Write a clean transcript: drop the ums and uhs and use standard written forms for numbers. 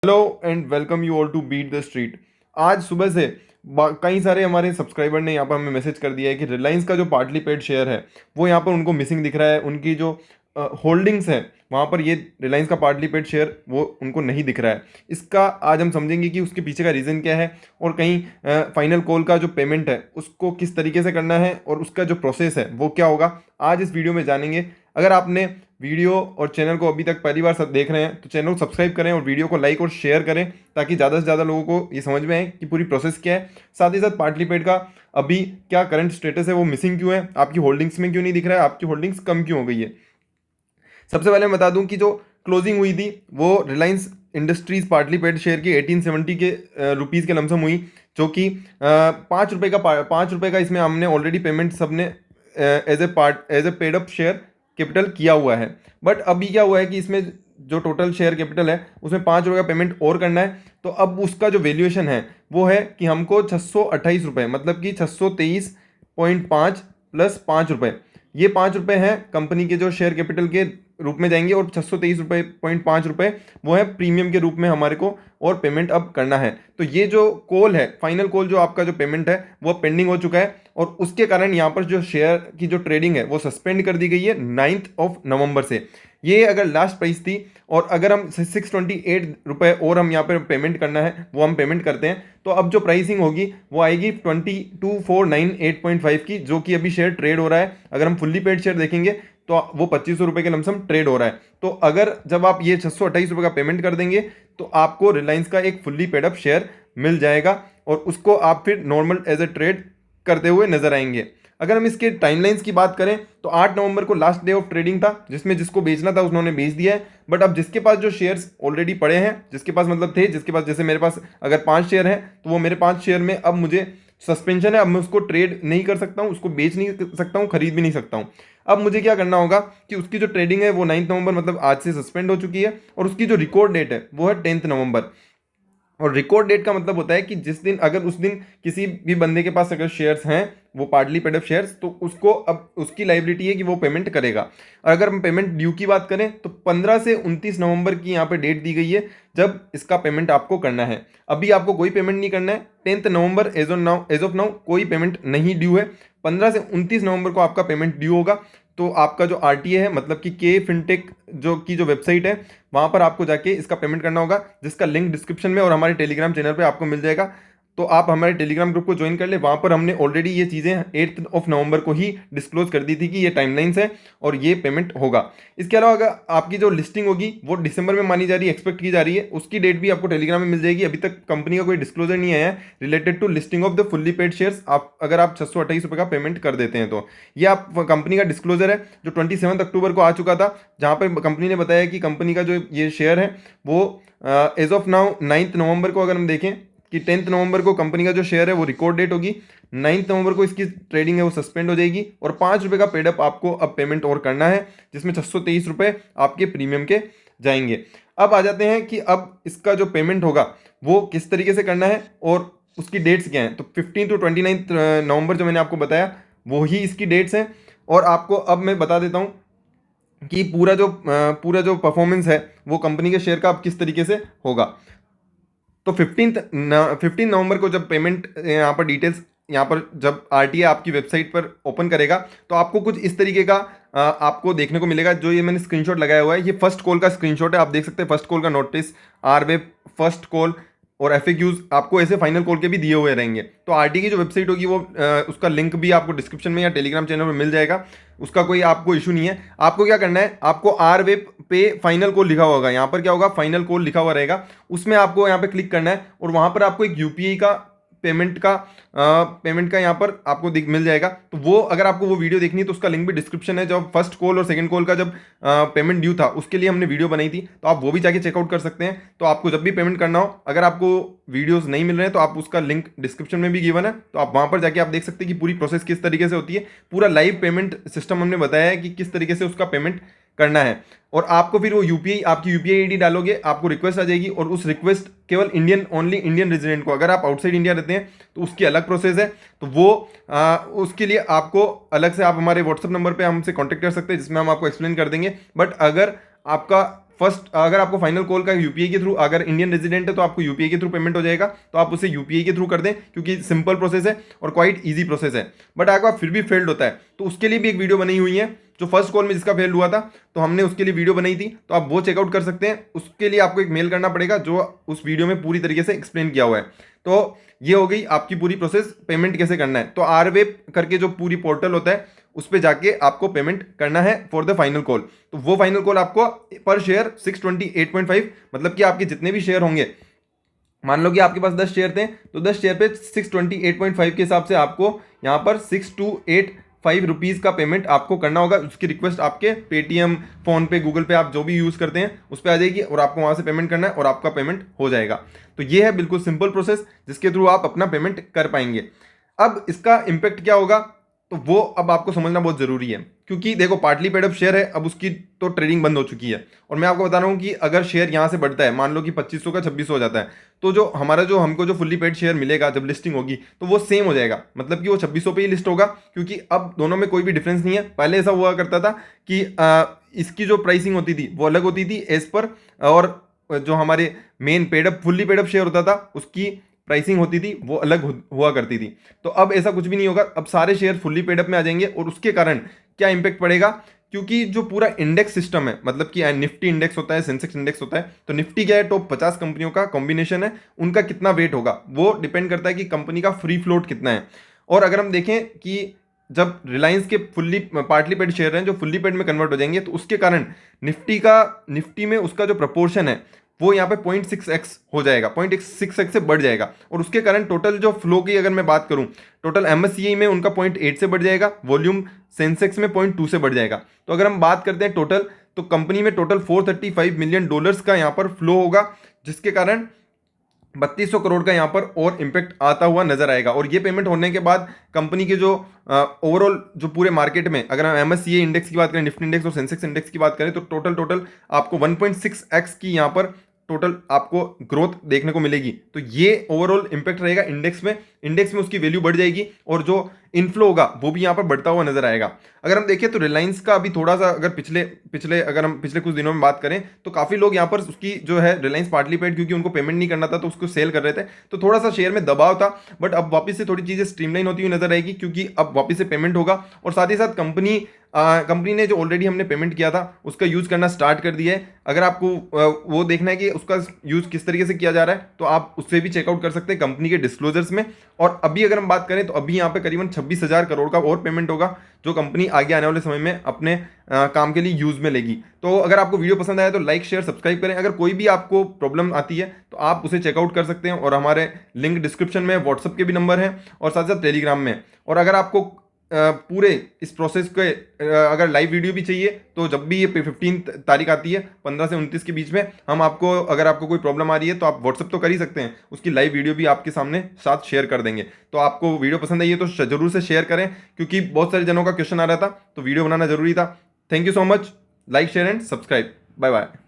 Hello and welcome you all to beat the street. आज सुबह से कई सारे हमारे सब्सक्राइबर ने यहाँ पर हमें मैसेज कर दिया है कि रिलायंस का जो पार्टली पेड शेयर है वो यहाँ पर उनको मिसिंग दिख रहा है। उनकी जो होल्डिंग्स है वहाँ पर ये रिलायंस का पार्टली पेड शेयर वो उनको नहीं दिख रहा है। इसका आज हम समझेंगे कि उसके पीछे का रीज़न क्या है और कहीं फाइनल कॉल का जो पेमेंट है उसको किस तरीके से करना है और उसका जो प्रोसेस है वो क्या होगा, आज इस वीडियो में जानेंगे। अगर आपने वीडियो और चैनल को अभी तक पहली बार सब देख रहे हैं तो चैनल को सब्सक्राइब करें और वीडियो को लाइक और शेयर करें ताकि ज़्यादा से ज़्यादा लोगों को ये समझ में आए कि पूरी प्रोसेस क्या है। साथ ही साथ पार्टली पेड का अभी क्या करंट स्टेटस है, वो मिसिंग क्यों है, आपकी होल्डिंग्स में क्यों नहीं दिख रहा है, आपकी होल्डिंग्स कम क्यों हो गई है। सबसे पहले मैं बता दूं कि जो क्लोजिंग हुई थी वो Reliance industries partly paid share की 1870 के रुपीज़ के लमसम हुई, जो कि ₹5 का इसमें हमने ऑलरेडी पेमेंट सबने as a paid up share capital किया हुआ है। बट अभी क्या हुआ है कि इसमें जो टोटल शेयर कैपिटल है उसमें ₹5 का पेमेंट और करना है। तो अब उसका जो वैल्यूएशन है वो है कि हमको ₹628, मतलब कि 623.5 प्लस ₹5, ये ₹5 हैं कंपनी के जो शेयर कैपिटल के रूप में जाएंगे और 623.5 वो है प्रीमियम के रूप में हमारे को और पेमेंट अब करना है। तो ये जो कॉल है, फाइनल कॉल, जो आपका जो पेमेंट है वो पेंडिंग हो चुका है और उसके कारण यहाँ पर जो शेयर की जो ट्रेडिंग है वो सस्पेंड कर दी गई है 9 नवंबर से। ये अगर लास्ट प्राइस थी और अगर हम ₹628 और हम यहाँ पर पेमेंट करना है वो हम पेमेंट करते हैं तो अब जो प्राइसिंग होगी वो आएगी 22,498.5 की, जो कि अभी शेयर ट्रेड हो रहा है। अगर हम फुल्ली पेड शेयर देखेंगे तो वो ₹2500 के लमसम ट्रेड हो रहा है। तो अगर जब आप ये ₹628 का पेमेंट कर देंगे तो आपको रिलायंस का एक फुल्ली पेड अप शेयर मिल जाएगा और उसको आप फिर नॉर्मल एज ए ट्रेड करते हुए नजर आएंगे। अगर हम इसके टाइमलाइंस की बात करें तो 8 नवंबर को लास्ट डे ऑफ ट्रेडिंग था, जिसमें जिसको बेचना था उन्होंने बेच दिया है। बट अब जिसके पास जो शेयर्स ऑलरेडी पड़े हैं, जिसके पास मतलब थे, जिसके पास, जैसे मेरे पास अगर 5 शेयर हैं तो वो मेरे 5 शेयर में अब मुझे सस्पेंशन है, अब मैं उसको ट्रेड नहीं कर सकता हूँ, उसको बेच नहीं सकता हूँ, खरीद भी नहीं सकता हूँ। अब मुझे क्या करना होगा कि उसकी जो ट्रेडिंग है वो 9 नवंबर, मतलब आज से सस्पेंड हो चुकी है और उसकी जो रिकॉर्ड डेट है वो है 10 नवंबर। और रिकॉर्ड डेट का मतलब होता है कि जिस दिन, अगर उस दिन किसी भी बंदे के पास अगर शेयर्स हैं वो पार्टली पेड अप शेयर्स, तो उसको अब उसकी लाइबिलिटी है कि वो पेमेंट करेगा। और अगर हम पेमेंट ड्यू की बात करें तो 15 से 29 नवंबर की यहाँ पे डेट दी गई है जब इसका पेमेंट आपको करना है। अभी आपको कोई पेमेंट नहीं करना है। 10 नवंबर एज ऑफ नाउ कोई पेमेंट नहीं ड्यू है। 15 से 29 नवंबर को आपका पेमेंट ड्यू होगा। तो आपका जो आरटीए है, मतलब कि के फिनटेक जो वेबसाइट है, वहां पर आपको जाके इसका पेमेंट करना होगा, जिसका लिंक डिस्क्रिप्शन में और हमारे टेलीग्राम चैनल पे आपको मिल जाएगा। तो आप हमारे टेलीग्राम ग्रुप को ज्वाइन कर ले। वहां पर हमने ऑलरेडी ये चीज़ें 8 नवंबर को ही डिस्क्लोज कर दी थी कि ये टाइमलाइंस है और ये पेमेंट होगा। इसके अलावा अगर आपकी जो लिस्टिंग होगी वो दिसंबर में मानी जा रही है, एक्सपेक्ट की जा रही है, उसकी डेट भी आपको टेलीग्राम में मिल जाएगी। अभी तक कंपनी का कोई डिस्क्लोजर नहीं आया है related to listing of the fully paid shares. आप अगर आप ₹628 का पेमेंट कर देते हैं तो ये आप कंपनी का डिस्क्लोजर है जो 27 अक्टूबर को आ चुका था, जहां पर कंपनी ने बताया कि कंपनी का जो ये शेयर है वो एज ऑफ नाउ 9 नवंबर को, अगर हम देखें कि 10 नवंबर को कंपनी का जो शेयर है वो रिकॉर्ड डेट होगी, 9 नवंबर को इसकी ट्रेडिंग है वो सस्पेंड हो जाएगी और ₹5 का पेडअप आपको अब पेमेंट और करना है, जिसमें ₹623 आपके प्रीमियम के जाएंगे। अब आ जाते हैं कि अब इसका जो पेमेंट होगा वो किस तरीके से करना है और उसकी डेट्स क्या हैं। तो 15 to 29 नवंबर जो मैंने आपको बताया वो ही इसकी डेट्स हैं। और आपको अब मैं बता देता हूँ कि पूरा जो परफॉर्मेंस है वो कंपनी के शेयर का अब किस तरीके से होगा। तो 15 नवंबर को जब पेमेंट यहाँ पर डिटेल्स, यहाँ पर जब आरटीए आपकी वेबसाइट पर ओपन करेगा तो आपको कुछ इस तरीके का आपको देखने को मिलेगा। जो ये मैंने स्क्रीनशॉट लगाया हुआ है ये फर्स्ट कॉल का स्क्रीनशॉट है। आप देख सकते हैं फर्स्ट कॉल का नोटिस, आरवेब, फर्स्ट कॉल और एफएक्यूज आपको ऐसे फाइनल कॉल के भी दिए हुए रहेंगे। तो आरटी की जो वेबसाइट होगी वो उसका लिंक भी आपको डिस्क्रिप्शन में या टेलीग्राम चैनल में मिल जाएगा, उसका कोई आपको इशू नहीं है। आपको क्या करना है, आपको आर वेब पे फाइनल कॉल लिखा होगा, यहाँ पर क्या होगा, फाइनल कॉल लिखा हुआ रहेगा, उसमें आपको यहाँ पे क्लिक करना है और वहाँ पर आपको एक यूपीआई का पेमेंट का यहाँ पर आपको मिल जाएगा। तो वो, अगर आपको वो वीडियो देखनी है तो उसका लिंक भी डिस्क्रिप्शन है। जब फर्स्ट कॉल और सेकंड कॉल का जब पेमेंट ड्यू था उसके लिए हमने वीडियो बनाई थी, तो आप वो भी जाके चेकआउट कर सकते हैं। तो आपको जब भी पेमेंट करना हो, अगर आपको वीडियोस नहीं मिल रहे हैं तो आप उसका लिंक डिस्क्रिप्शन में भी गिवन है, तो आप वहाँ पर जाके आप देख सकते हैं कि पूरी प्रोसेस किस तरीके से होती है। पूरा लाइव पेमेंट सिस्टम हमने बताया है कि किस तरीके से उसका पेमेंट करना है। और आपको फिर वो यूपीआई, आपकी यूपीआई आईडी डालोगे, आपको रिक्वेस्ट आ जाएगी और उस रिक्वेस्ट केवल इंडियन रेजिडेंट को, अगर आप आउटसाइड इंडिया रहते हैं तो उसकी अलग प्रोसेस है। तो वो उसके लिए आपको अलग से, आप हमारे व्हाट्सअप नंबर पे हमसे कांटेक्ट कर सकते हैं जिसमें हम आपको एक्सप्लेन कर देंगे। बट अगर आपका फर्स्ट अगर आपको फाइनल कॉल का यूपीआई के थ्रू, अगर इंडियन रेजिडेंट है तो आपको यूपीआई के थ्रू पेमेंट हो जाएगा, तो आप उसे यूपीआई के थ्रू कर दें, क्योंकि सिंपल प्रोसेस है और क्वाइट ईजी प्रोसेस है। बट अगर फिर भी फेल्ड होता है तो उसके लिए भी एक वीडियो बनी हुई है, जो फर्स्ट कॉल में जिसका फेल हुआ था तो हमने उसके लिए वीडियो बनाई थी, तो आप वो चेकआउट कर सकते हैं। उसके लिए आपको एक मेल करना पड़ेगा जो उस वीडियो में पूरी तरीके से एक्सप्लेन किया हुआ है। तो ये हो गई आपकी पूरी प्रोसेस, पेमेंट कैसे करना है। तो आरवेब करके जो पूरी पोर्टल होता है उस पर जाके आपको पेमेंट करना है फॉर द फाइनल कॉल। तो वो फाइनल कॉल आपको पर शेयर 628.5, मतलब कि आपके जितने भी शेयर होंगे, मान लो कि आपके पास 10 शेयर थे तो 10 शेयर पे 628.5 के हिसाब से आपको यहाँ पर 6285 रुपीज़ का पेमेंट आपको करना होगा। उसकी रिक्वेस्ट आपके पेटीएम, फोन पे, गूगल पे, आप जो भी यूज़ करते हैं उस पर आ जाएगी और आपको वहाँ से पेमेंट करना है और आपका पेमेंट हो जाएगा। तो ये है बिल्कुल सिंपल प्रोसेस जिसके थ्रू आप अपना पेमेंट कर पाएंगे। अब इसका इम्पैक्ट क्या होगा तो वो अब आपको समझना बहुत ज़रूरी है, क्योंकि देखो पार्टली पेड अप शेयर है, अब उसकी तो ट्रेडिंग बंद हो चुकी है। और मैं आपको बता रहा हूँ कि अगर शेयर यहाँ से बढ़ता है, मान लो कि 2500 का 2600 हो जाता है, तो जो हमारा जो हमको जो फुल्ली पेड शेयर मिलेगा जब लिस्टिंग होगी तो वो सेम हो जाएगा, मतलब कि वो 2600 पे ही लिस्ट होगा, क्योंकि अब दोनों में कोई भी डिफरेंस नहीं है। पहले ऐसा हुआ करता था कि इसकी जो प्राइसिंग होती थी वो अलग होती थी एज पर, और जो हमारे main paid up fully paid up share होता था उसकी प्राइसिंग होती थी वो अलग हुआ करती थी। तो अब ऐसा कुछ भी नहीं होगा, अब सारे शेयर फुल्ली पेडअप में आ जाएंगे। और उसके कारण क्या इंपैक्ट पड़ेगा, क्योंकि जो पूरा इंडेक्स सिस्टम है, मतलब कि निफ्टी इंडेक्स होता है, सेंसेक्स इंडेक्स होता है, तो निफ्टी क्या है, टॉप 50 कंपनियों का कॉम्बिनेशन है, उनका कितना वेट होगा वो डिपेंड करता है कि कंपनी का फ्री फ्लोट कितना है। और अगर हम देखें कि जब रिलायंस के फुल्ली पार्टली पेड शेयर हैं जो फुल्ली पेड में कन्वर्ट हो जाएंगे, तो उसके कारण निफ्टी में उसका जो प्रपोर्शन है वो यहाँ पे 0.6x हो जाएगा, 0.6x से बढ़ जाएगा। और उसके कारण टोटल जो फ्लो की अगर मैं बात करूँ, टोटल एमएससीआई में उनका 0.8 से बढ़ जाएगा, वॉल्यूम सेंसेक्स में 0.2 से बढ़ जाएगा। तो अगर हम बात करते हैं टोटल, तो कंपनी में टोटल $435 मिलियन का यहाँ पर फ्लो होगा, जिसके कारण 3200 करोड़ का यहाँ पर और इम्पैक्ट आता हुआ नजर आएगा। और ये पेमेंट होने के बाद कंपनी के जो ओवरऑल जो पूरे मार्केट में, अगर हम एमएससीआई इंडेक्स की बात करें, निफ्टी इंडेक्स और सेंसेक्स इंडेक्स की बात करें, तो टोटल आपको 1.6x की यहाँ पर टोटल आपको ग्रोथ देखने को मिलेगी। तो ये ओवरऑल इंपैक्ट रहेगा इंडेक्स में उसकी वैल्यू बढ़ जाएगी और जो इनफ्लो होगा वो भी यहाँ पर बढ़ता हुआ नजर आएगा। अगर हम देखें तो रिलायंस का अभी थोड़ा सा अगर पिछले कुछ दिनों में बात करें तो काफी लोग यहाँ पर उसकी जो है रिलायंस पार्टली पेड, क्योंकि उनको पेमेंट नहीं करना था तो उसको सेल कर रहे थे, तो थोड़ा सा शेयर में दबाव था। बट अब वापस से थोड़ी चीजें स्ट्रीमलाइन होती हुई नजर आएगी, क्योंकि अब वापस से पेमेंट होगा और साथ ही साथ कंपनी ने जो ऑलरेडी हमने पेमेंट किया था उसका यूज करना स्टार्ट कर दिया है। अगर आपको वो देखना है कि उसका यूज किस तरीके से किया जा रहा है तो आप उससे भी चेकआउट कर सकते हैं कंपनी के डिस्क्लोजर्स में। और अभी अगर हम बात करें तो अभी यहाँ पे करीबन 26,000 करोड़ का और पेमेंट होगा जो कंपनी आगे आने वाले समय में अपने काम के लिए यूज में लेगी। तो अगर आपको वीडियो पसंद आया तो लाइक शेयर सब्सक्राइब करें। अगर कोई भी आपको प्रॉब्लम आती है तो आप उसे चेकआउट कर सकते हैं, और हमारे लिंक डिस्क्रिप्शन में व्हाट्सअप के भी नंबर हैं और साथ साथ टेलीग्राम में। और अगर आपको पूरे इस प्रोसेस के अगर लाइव वीडियो भी चाहिए तो जब भी ये 15 तारीख आती है 15 से 29 के बीच में, हम आपको, अगर आपको कोई प्रॉब्लम आ रही है तो आप व्हाट्सअप तो कर ही सकते हैं, उसकी लाइव वीडियो भी आपके सामने साथ शेयर कर देंगे। तो आपको वीडियो पसंद आई है तो जरूर से शेयर करें, क्योंकि बहुत सारे जनों का क्वेश्चन आ रहा था तो वीडियो बनाना जरूरी था। Thank you so much. Like share and subscribe. Bye bye.